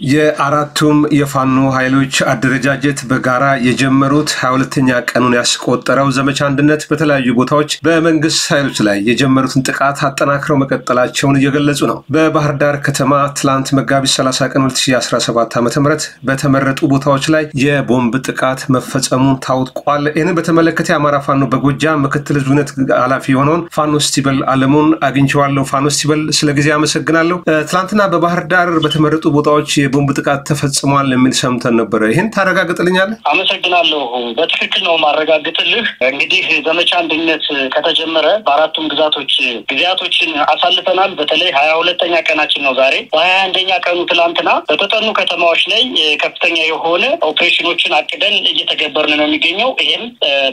የአራቱም የፋኖ ኃይሎች አደረጃጀት በጋራ የጀመሩት 22ኛ ቀኑን ያስቆጠረው ዘመቻ አንድነት በተለያዩ ቦታዎች በመንግስት ኃይሎች ላይ የጀመሩትን ጥቃት አጠናክረው መቀጠላቸውን እየገለጹ ነው። በባህር ዳር ከተማ ትላንት መጋቢት 30 ቀን 2017 ዓ.ም በተመረጡ ቦታዎች ላይ የቦምብ ጥቃት መፈጸሙን ታውቋል። ይህንን በተመለከተ የአማራ ፋኖ በጎጃም ምክትል ህዝብነት ኃላፊ የሆነውን ፋኖ ስቲበል አለሙን አግኝቼዋለሁ። ፋኖ ስቲበል ስለ ጊዜ አመሰግናለሁ። ትላንትና በባህር ዳር በተመረጡ ቦታዎች የቦምብ ጥቃት ተፈጽሟል የሚል ሰምተን ነበር። ይሄን ታረጋግጥልኛለህ? አመሰግናለሁ። በትክክል ነው ማረጋግጥልህ። እንግዲህ ዘመቻ አንድነት ከተጀመረ በአራቱም ግዛቶች ጊዜያቶችን አሳልፈናል። በተለይ 22ኛ ቀናችን ነው ዛሬ። በ21ኛ ቀኑ ትላንትና በተጠኑ ከተማዎች ላይ ከፍተኛ የሆነ ኦፕሬሽኖችን አቅደን እየተገበርን ነው የሚገኘው። ይሄም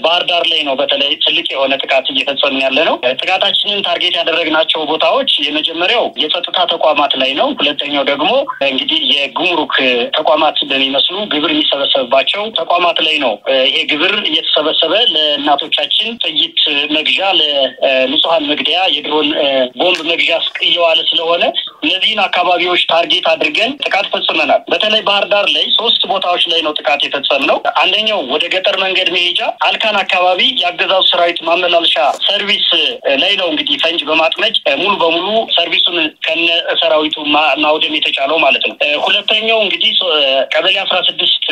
ባህር ዳር ላይ ነው በተለይ ትልቅ የሆነ ጥቃት እየፈጸምን ያለ ነው። ጥቃታችንን ታርጌት ያደረግናቸው ቦታዎች የመጀመሪያው የጸጥታ ተቋማት ላይ ነው። ሁለተኛው ደግሞ እንግዲህ የጉምሩክ ተቋማት በሚመስሉ ግብር የሚሰበሰብባቸው ተቋማት ላይ ነው። ይሄ ግብር እየተሰበሰበ ለእናቶቻችን ጥይት መግዣ፣ ለንጹሃን መግደያ፣ የድሮን ቦምብ መግዣ እየዋለ ስለሆነ እነዚህን አካባቢዎች ታርጌት አድርገን ጥቃት ፈጽመናል። በተለይ ባህር ዳር ላይ 3 ቦታዎች ላይ ነው ጥቃት የፈጸምነው። አንደኛው ወደ ገጠር መንገድ መሄጃ አልካን አካባቢ የአገዛዙ ሰራዊት ማመላለሻ ሰርቪስ ላይ ነው እንግዲህ ፈንጅ በማጥመድ ሙሉ በሙሉ ሰርቪሱን ከነ ሰራዊቱ ማውደም የተቻለው ማለት ነው። ሁለተኛው እንግዲህ ቀበሌ 16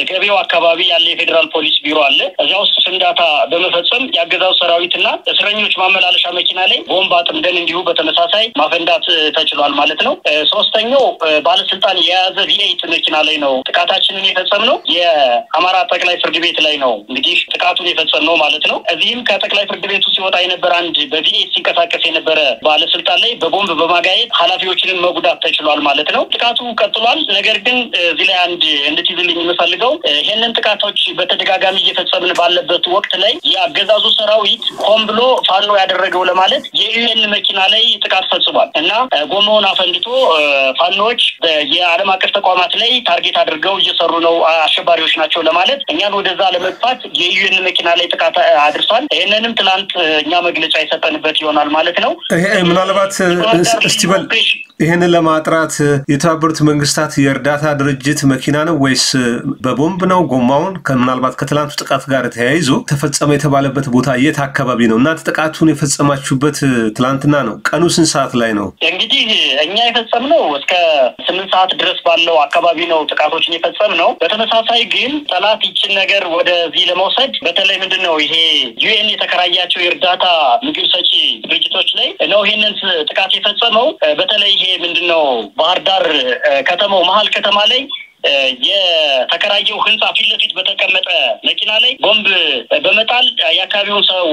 ገበያው አካባቢ ያለ የፌደራል ፖሊስ ቢሮ አለ። እዚያ ውስጥ ፍንዳታ በመፈጸም የአገዛዙ ሰራዊትና እስረኞች ማመላለሻ መኪና ላይ ቦምብ አጥምደን እንዲሁ በተመሳሳይ ማፈንዳት ተችሏል ማለት ነው። ሶስተኛው ባለስልጣን የያዘ ቪኤት መኪና ላይ ነው ጥቃታችንን የፈጸምነው። የአማራ ጠቅላይ ፍርድ ቤት ላይ ነው እንግዲህ ጥቃቱን የፈጸምነው ማለት ነው። እዚህም ከጠቅላይ ፍርድ ቤቱ ሲወጣ የነበረ አንድ በቪኤት ሲንቀሳቀስ የነበረ ባለስልጣን ላይ በቦምብ በማጋየት ኃላፊዎችንን መጉዳት ተችሏል ማለት ነው። ጥቃቱ ቀጥሏል። ነገር ግን እዚህ ላይ አንድ እንድትይዝልኝ የምፈልገው ይሄንን ጥቃቶች በተደጋጋሚ እየፈጸምን ባለበት ወቅት ላይ የአገዛዙ ሰራዊት ሆን ብሎ ፋኖ ያደረገው ለማለት የዩኤን መኪና ላይ ጥቃት ፈጽሟል እና ጎማውን አፈንድቶ ፋኖች የዓለም አቀፍ ተቋማት ላይ ታርጌት አድርገው እየሰሩ ነው፣ አሸባሪዎች ናቸው ለማለት እኛን ወደዛ ለመግፋት የዩኤን መኪና ላይ ጥቃት አድርሷል። ይሄንንም ትላንት እኛ መግለጫ የሰጠንበት ይሆናል ማለት ነው። ምናልባት ስቲበል ይሄንን ለማጥራት የተባበሩት መንግስታት የእርዳታ ድርጅት መኪና ነው ወይስ በቦምብ ነው? ጎማውን ምናልባት ከትላንቱ ጥቃት ጋር ተያይዞ ተፈጸመ የተባለበት ቦታ የት አካባቢ ነው? እናንተ ጥቃቱን የፈጸማችሁበት ትላንትና ነው። ቀኑ ስንት ሰዓት ላይ ነው? እንግዲህ እኛ የፈጸምነው እስከ 8 ሰዓት ድረስ ባለው አካባቢ ነው ጥቃቶችን የፈጸምነው። በተመሳሳይ ግን ጠላት ይችን ነገር ወደዚህ ለመውሰድ በተለይ ምንድነው ይሄ ዩኤን የተከራያቸው የእርዳታ ምግብ ሰጪ ድርጅቶች ላይ ነው ይሄንን ጥቃት የፈጸመው። በተለይ ይሄ ምንድነው ባህር ዳር ከተማው መሀል ከተማ ላይ የተከራየው ህንጻ ፊት ለፊት በተቀመጠ መኪና ላይ ቦምብ በመጣል የአካባቢውን ሰው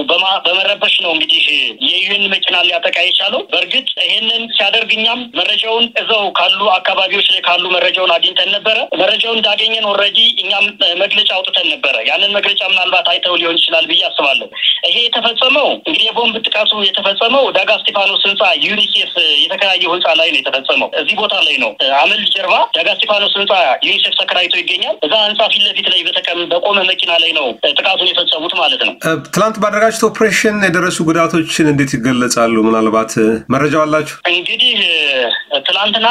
በመረበሽ ነው እንግዲህ የዩኤን መኪና ሊያጠቃ የቻለው። በእርግጥ ይሄንን ሲያደርግኛም መረጃውን እዛው ካሉ አካባቢዎች ላይ ካሉ መረጃውን አግኝተን ነበረ። መረጃውን እንዳገኘን ኦልሬዲ እኛም መግለጫ አውጥተን ነበረ። ያንን መግለጫ ምናልባት አይተው ሊሆን ይችላል ብዬ አስባለሁ። ይሄ የተፈጸመው እንግዲህ የቦምብ ጥቃቱ የተፈጸመው ዳጋ እስጢፋኖስ ህንጻ ዩኒሴፍ የተከራየው ህንጻ ላይ ነው የተፈጸመው። እዚህ ቦታ ላይ ነው አመል ጀርባ ዳጋ እስጢፋኖስ ህንጻ ዩኒሴፍ ተከራይቶ ይገኛል። እዛ ህንጻ ፊት ለፊት ላይ በቆመ መኪና ላይ ነው ጥቃቱን የፈጸሙት ማለት ነው። ትላንት ባደረጋችሁት ኦፕሬሽን የደረሱ ጉዳቶችን እንዴት ይገለጻሉ? ምናልባት መረጃው አላችሁ? እንግዲህ ትላንትና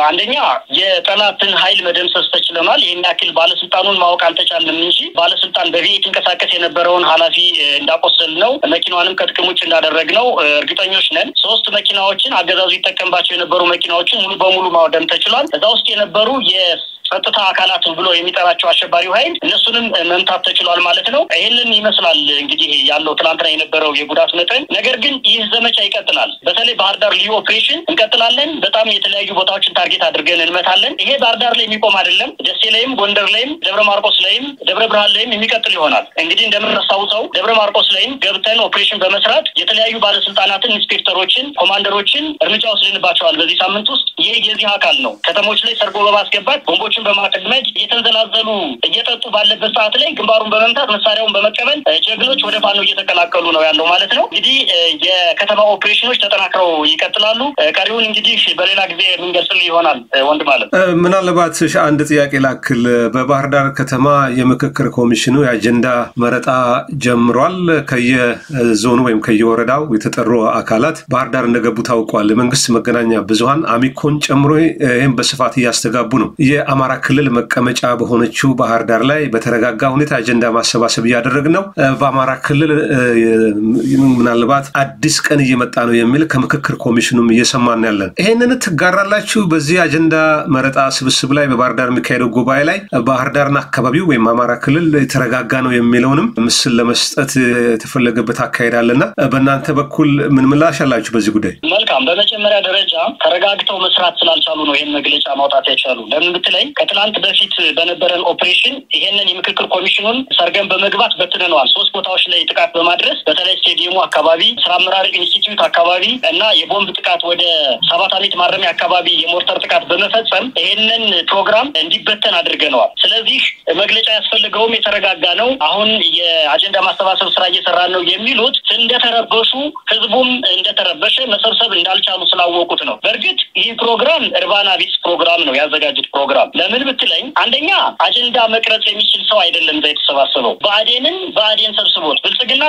አንደኛ የጠላትን ኃይል መደምሰስ ተችለናል። ይህን ያክል ባለስልጣኑን ማወቅ አልተቻለም እንጂ ባለስልጣን በቪኤት ይንቀሳቀስ የነበረውን ኃላፊ እንዳቆሰል ነው፣ መኪናዋንም ከጥቅም ውጭ እንዳደረግ ነው እርግጠኞች ነን። 3 መኪናዎችን አገዛዙ ይጠቀምባቸው የነበሩ መኪናዎችን ሙሉ በሙሉ ማውደም ተችሏል። እዛ ውስጥ የነበሩ ጸጥታ አካላት ብሎ የሚጠራቸው አሸባሪው ኃይል እነሱንም መምታት ተችሏል ማለት ነው። ይሄንን ይመስላል እንግዲህ ያለው ትላንትና የነበረው የጉዳት መጠን። ነገር ግን ይህ ዘመቻ ይቀጥላል። በተለይ ባህር ዳር ልዩ ኦፕሬሽን እንቀጥላለን። በጣም የተለያዩ ቦታዎችን ታርጌት አድርገን እንመታለን። ይሄ ባህር ዳር ላይ የሚቆም አይደለም። ደሴ ላይም፣ ጎንደር ላይም፣ ደብረ ማርቆስ ላይም፣ ደብረ ብርሃን ላይም የሚቀጥል ይሆናል። እንግዲህ እንደምናስታውሰው ደብረ ማርቆስ ላይም ገብተን ኦፕሬሽን በመስራት የተለያዩ ባለስልጣናትን፣ ኢንስፔክተሮችን፣ ኮማንደሮችን እርምጃ ወስደንባቸዋል በዚህ ሳምንት ውስጥ። ይህ የዚህ አካል ነው። ከተሞች ላይ ሰርጎ በማስገባት ቦምቦችን መሳሪያዎችን በማጥመድ የተንዘላዘሉ እየጠጡ ባለበት ሰዓት ላይ ግንባሩን በመምታት መሳሪያውን በመቀበል ጀግኖች ወደ ፋኖ እየተቀላቀሉ ነው ያለው ማለት ነው። እንግዲህ የከተማ ኦፕሬሽኖች ተጠናክረው ይቀጥላሉ። ቀሪውን እንግዲህ በሌላ ጊዜ የምንገልጽልህ ይሆናል ወንድም ማለት ምናልባት አንድ ጥያቄ ላክል። በባህር ዳር ከተማ የምክክር ኮሚሽኑ የአጀንዳ መረጣ ጀምሯል። ከየዞኑ ወይም ከየወረዳው የተጠሩ አካላት ባህር ዳር እንደገቡ ታውቋል። መንግስት መገናኛ ብዙሃን አሚኮን ጨምሮ ይህም በስፋት እያስተጋቡ ነው። የአማራ ክልል መቀመጫ በሆነችው ባህር ዳር ላይ በተረጋጋ ሁኔታ አጀንዳ ማሰባሰብ እያደረግን ነው። በአማራ ክልል ምናልባት አዲስ ቀን እየመጣ ነው የሚል ከምክክር ኮሚሽኑም እየሰማን ያለን። ይሄንን ትጋራላችሁ? በዚህ አጀንዳ መረጣ ስብስብ ላይ በባህር ዳር የሚካሄደው ጉባኤ ላይ ባህር ዳርና አካባቢው ወይም አማራ ክልል የተረጋጋ ነው የሚለውንም ምስል ለመስጠት የተፈለገበት አካሄዳለና በእናንተ በኩል ምን ምላሽ አላችሁ በዚህ ጉዳይ? መልካም። በመጀመሪያ ደረጃ ተረጋግተው መስራት ስላልቻሉ ነው ይሄን መግለጫ ማውጣት ያቻሉ። ለምን ብትለኝ ከትላንት በፊት በነበረን ኦፕሬሽን ይሄንን የምክክር ኮሚሽኑን ሰርገን በመግባት በትነነዋል። 3 ቦታዎች ላይ ጥቃት በማድረስ በተለይ ስቴዲየሙ አካባቢ፣ ስራ አመራር ኢንስቲትዩት አካባቢ እና የቦምብ ጥቃት ወደ 7 አመት ማረሚያ አካባቢ የሞርተር ጥቃት በመፈጸም ይሄንን ፕሮግራም እንዲበተን አድርገነዋል። ስለዚህ መግለጫ ያስፈልገውም የተረጋጋ ነው። አሁን የአጀንዳ ማሰባሰብ ስራ እየሰራን ነው የሚሉት እንደተረበሹ ህዝቡም እንደተረበሸ መሰብሰብ እንዳልቻሉ ስላወቁት ነው። በእርግጥ ይህ ፕሮግራም እርባና ቢስ ፕሮግራም ነው ያዘጋጁት ፕሮግራም። ለምን ብትለኝ አንደኛ አጀንዳ መቅረጽ የሚችል ሰው አይደለም የተሰባሰበው። በአዴን ሰብስቦት ብልጽግና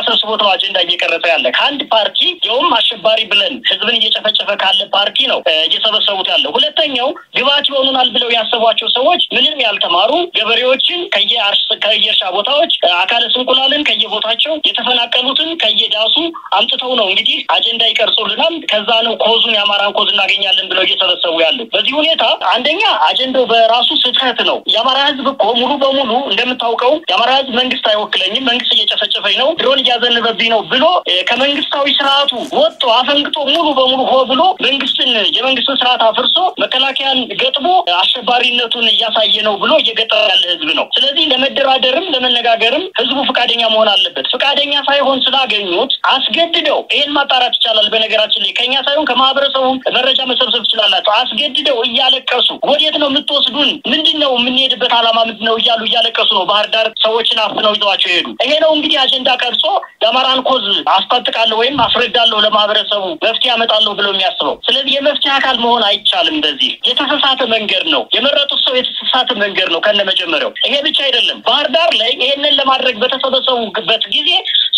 ሰብስቦት ነው አጀንዳ እየቀረጸ ያለ። ከአንድ ፓርቲ የውም አሸባሪ ብለን ህዝብን እየጨፈጨፈ ካለ ፓርቲ ነው እየሰበሰቡት ያለው። ሁለተኛው ግባት ይሆኑናል ብለው ያሰቧቸው ሰዎች ምንም ያልተማሩ ገበሬዎችን ከየእርሻ ቦታዎች አካለ ስንኩላልን ከየቦታቸው የተፈናቀሉትን ከየዳሱ አምጥተው ነው እንግዲህ አጀንዳ ይቀርጹልናል፣ ከዛ ነው ኮዙን የአማራን ኮዝ እናገኛለን ብለው እየሰበሰቡ ያለው። በዚህ ሁኔታ አንደኛ አጀንዳው በራሱ ስህተት ነው። የአማራ ህዝብ እኮ ሙሉ በሙሉ እንደምታውቀው የአማራ ህዝብ መንግስት አይወክለኝም፣ መንግስት እየጨፈጨፈኝ ነው፣ ድሮን እያዘነበብኝ ነው ብሎ ከመንግስታዊ ስርዓቱ ወጥቶ አፈንግጦ ሙሉ በሙሉ ሆ ብሎ የመንግስትን ስርዓት አፍርሶ መከላከያን ገጥሞ አሸባሪነቱን እያሳየ ነው ብሎ እየገጠረ ያለ ህዝብ ነው። ስለዚህ ለመደራደርም ለመነጋገርም ህዝቡ ፍቃደኛ መሆን አለበት። ፍቃደኛ ሳይሆን ስላገኙት አስገድደው ይሄን ማጣራት ይቻላል። በነገራችን ላይ ከኛ ሳይሆን ከማህበረሰቡ መረጃ መሰብሰብ ይችላልላችሁ። አስገድደው እያለቀሱ ወዴት ነው የምትወስዱን? ምንድነው የምንሄድበት ዓላማ ምንድነው እያሉ እያለቀሱ ነው ባህር ዳር ሰዎችን አፍነው ይዘዋቸው ሄዱ። ይሄ ነው እንግዲህ አጀንዳ ቀርጾ የአማራን ኮዝ አስታጥቃለሁ ወይም አስረዳለሁ ለማህበረሰቡ መፍትሄ ያመጣለሁ ብሎ የሚያስበው። ስለዚህ የመፍትሄ አካል መሆን አይቻልም። በዚህ የተሳሳተ መንገድ ነው የመረጡት ሰው የተሳሳተ መንገድ ነው ከነመጀመሪያው። ይሄ ብቻ አይደለም። ባህር ዳር ላይ ይሄንን ለማድረግ በተሰበሰቡበት ጊዜ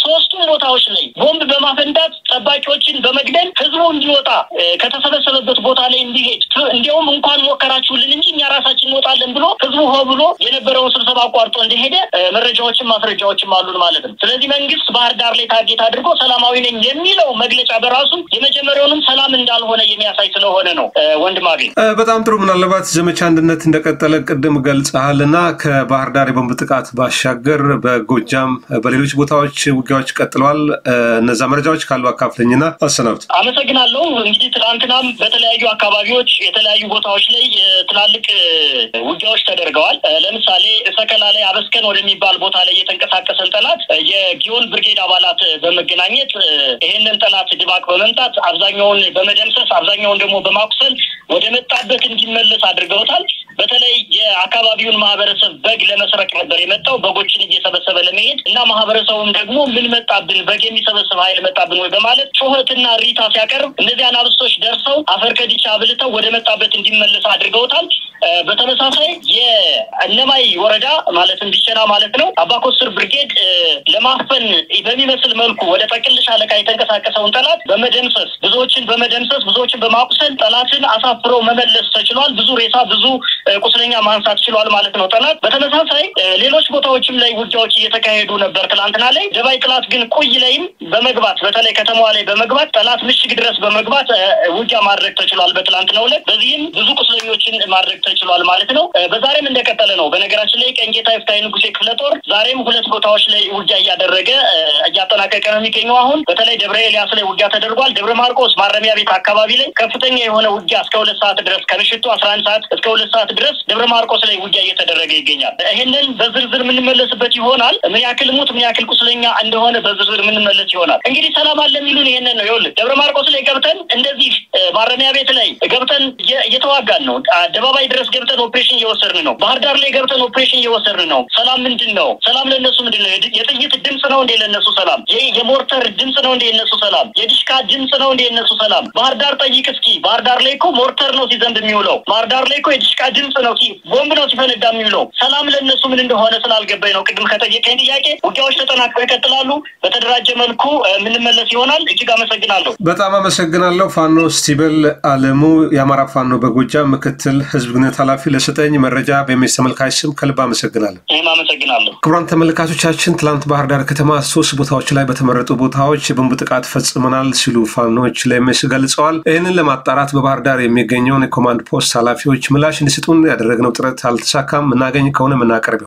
3 ቦታዎች ላይ ቦምብ በማፈንዳት ጠባቂዎችን በመግደል ህዝቡ እንዲወጣ ከተሰበሰበበት ቦታ ላይ እንዲሄድ እንዲያውም እንኳን ሞከራችሁልን እንጂ እኛ ራሳችን እንወጣለን ብሎ ህዝቡ ሆ ብሎ የነበረውን ስብሰባ አቋርጦ እንደሄደ መረጃዎችም ማስረጃዎችም አሉን ማለት ነው። ስለዚህ መንግስት ባህር ዳር ላይ ታርጌት አድርጎ ሰላማዊ ነኝ የሚለው መግለጫ በራሱ የመጀመሪያውንም ሰላም እንዳልሆነ የሚያሳይ ስለሆነ ነው። ወንድም አገኝ በጣም ጥሩ። ምናልባት ዘመቻ አንድነት እንደቀጠለ ቅድም ገልጸሃልና ከባህር ዳር የቦምብ ጥቃት ባሻገር በጎጃም በሌሎች ቦታዎች ውጊያዎች ቀጥለዋል። እነዛ መረጃዎች ካሉ አካፍለኝና አሰናብት። አመሰግናለሁ። እንግዲህ ትናንትናም በተለያዩ አካባቢዎች የተለያዩ ቦታዎች ላይ ትላልቅ ውጊያዎች ተደርገዋል። ለምሳሌ ሰከላ ላይ አበስከን ወደሚባል ቦታ ላይ የተንቀሳቀሰን ጠላት የጊዮን ብርጌድ አባላት በመገናኘት ይሄንን ጠላት ድባቅ በመምታት አብዛኛውን በመደምሰስ አብዛኛውን ደግሞ በማቁሰል ወደ መጣበት እንዲመለስ አድርገውታል። በተለይ የአካባቢውን ማህበረሰብ በግ ለመስረቅ ነበር የመጣው፣ በጎችን እየሰበሰበ ለመሄድ እና ማህበረሰቡም ደግሞ ምን መጣብን በግ የሚሰበስብ ኃይል መጣብን ወይ በማለት ጩኸትና ሪታ ሲያቀርብ እነዚህ አናብስቶች ደርሰው አፈር ከዲቻ ብልተው ወደ መጣበት እንዲመለስ አድርገውታል። በተመሳሳይ የእነማይ ወረዳ ማለትም ቢቸና ማለት ነው አባኮስር ብርጌድ ለማፈን በሚመስል መልኩ ወደ ጠቅል ሻለቃ የተንቀሳቀሰውን ጠላት ብዙዎችን በማቁሰል ጠላትን አሳፍሮ መመለስ ተችሏል። ብዙ ሬሳ ብዙ ቁስለኛ ማንሳት ችሏል ማለት ነው ጠላት። በተመሳሳይ ሌሎች ቦታዎችም ላይ ውጊያዎች እየተካሄዱ ነበር ትላንትና ላይ። ደባይ ጠላት ግን ቆይ ላይም በመግባት በተለይ ከተማዋ ላይ በመግባት ጠላት ምሽግ ድረስ በመግባት ውጊያ ማድረግ ተችሏል በትላንትናው ዕለት። በዚህም ብዙ ቁስለኞችን ማድረግ ተችሏል ማለት ነው። በዛሬም እንደቀጠለ ነው። በነገራችን ላይ ቀንጌታ ይፍታይ ንጉሴ ክፍለ ጦር ዛሬም 2 ቦታዎች ላይ ውጊያ እያደረገ እያጠናቀቀ ነው የሚገኘው። አሁን በተለይ ደብረ ኤልያስ ላይ ውጊያ ተደርጓል። ደብረ ማርቆስ ማረሚያ ቤት አካባቢ ላይ ከፍተኛ የሆነ ውጊያ እስከ 2 ሰዓት ድረስ ከምሽቱ 11 ሰዓት እስከ 2 ሰዓት ድረስ ደብረ ማርቆስ ላይ ውጊያ እየተደረገ ይገኛል። ይሄንን በዝርዝር የምንመለስበት ይሆናል። ምን ያክል ሞት ምን ያክል ቁስለኛ እንደሆነ በዝርዝር የምንመለስ ይሆናል። እንግዲህ ሰላም አለ የሚሉን ይሄንን ነው። ይኸውልህ ደብረ ማርቆስ ላይ ገብተን እንደዚህ ማረሚያ ቤት ላይ ገብተን እየተዋጋን ነው። አደባባይ ድረስ ገብተን ኦፕሬሽን እየወሰድን ነው። ባህር ዳር ላይ ገብተን ኦፕሬሽን እየወሰድን ነው። ሰላም ምንድነው? ሰላም ለነሱ ምንድነው? የጥይት ድምጽ ነው እንደ ለነሱ ሰላም? የሞርተር ድምጽ ነው እንደ ለነሱ ሰላም? የዲሽካ ድምጽ ነው እንደ ለነሱ ሰላም? ባህር ዳር ጠይቅ እስኪ። ባህር ዳር ላይ እኮ ሞርተር ነው ሲዘንብ የሚውለው። ባህር ዳር ላይ እኮ የዲሽካ ድምጽ ነው ቦምብ ነው ሲፈነዳ የሚውለው። ሰላም ለነሱ ምን እንደሆነ ስላልገባኝ ነው ቅድም ከጠየቀኝ ጥያቄ። ውጊያዎች ተጠናክረው ይቀጥላሉ። በተደራጀ መልኩ የምንመለስ ይሆናል። እጅግ አመሰግናለሁ። በጣም አመሰግናለሁ። ፋኖ ስቲበል አለሙ የአማራ ፋኖ በጎጃም ምክትል ህዝብ ግንኙነት ኃላፊ ለሰጠኝ መረጃ በሚስ ተመልካች ስም ከልብ አመሰግናለሁ። እኔም አመሰግናለሁ። ክቡራን ተመልካቾቻችን ትላንት ባህር ዳር ከተማ 3 ቦታዎች ላይ በተመረጡ ቦታዎች የቦምብ ጥቃት ፈጽመናል ሲሉ ፋኖች ለሚስ ገልጸዋል። ይህንን ለማጣራት በባህር ዳር የሚገኘውን የኮማንድ ፖስት ኃላፊዎች ምላሽ እንዲሰጡን ያደረግነው ጥረት አልተሳካም። እናገኝ ከሆነ ምናቀርብ